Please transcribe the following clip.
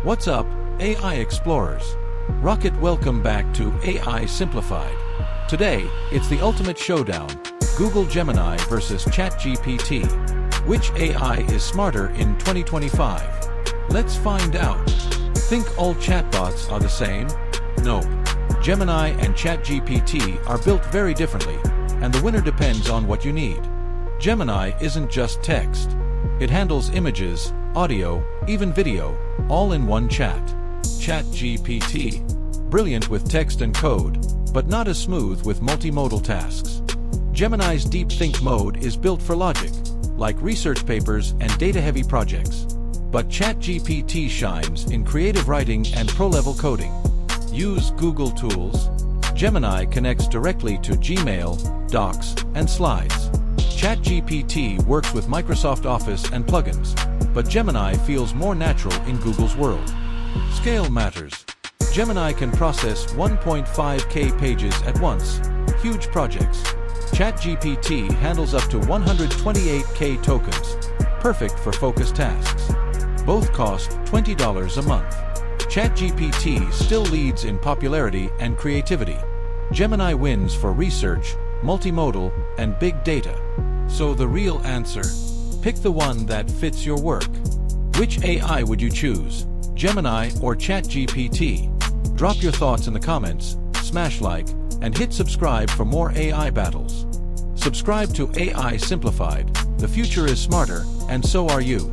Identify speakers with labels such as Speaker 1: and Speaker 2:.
Speaker 1: What's up, AI explorers? Rocket, welcome back to AI Simplified. Today, it's the ultimate showdown, Google Gemini versus ChatGPT. Which AI is smarter in 2025? Let's find out. Think all chatbots are the same? Nope. Gemini and ChatGPT are built very differently, and the winner depends on what you need. Gemini isn't just text. It handles images, audio, even video, all in one chat. ChatGPT, brilliant with text and code, but not as smooth with multimodal tasks. Gemini's deep think mode is built for logic, like research papers and data-heavy projects. But ChatGPT shines in creative writing and pro-level coding. Use Google tools. Gemini connects directly to Gmail, Docs, and Slides. ChatGPT works with Microsoft Office and plugins, but Gemini feels more natural in Google's world. Scale matters. Gemini can process 1.5K pages at once, huge projects. ChatGPT handles up to 128K tokens, perfect for focused tasks. Both cost $20 a month. ChatGPT still leads in popularity and creativity. Gemini wins for research, multimodal, and big data. So the real answer? Pick the one that fits your work. Which AI would you choose? Gemini or ChatGPT? Drop your thoughts in the comments, smash like, and hit subscribe for more AI battles. Subscribe to AI Simplified. The future is smarter, and so are you.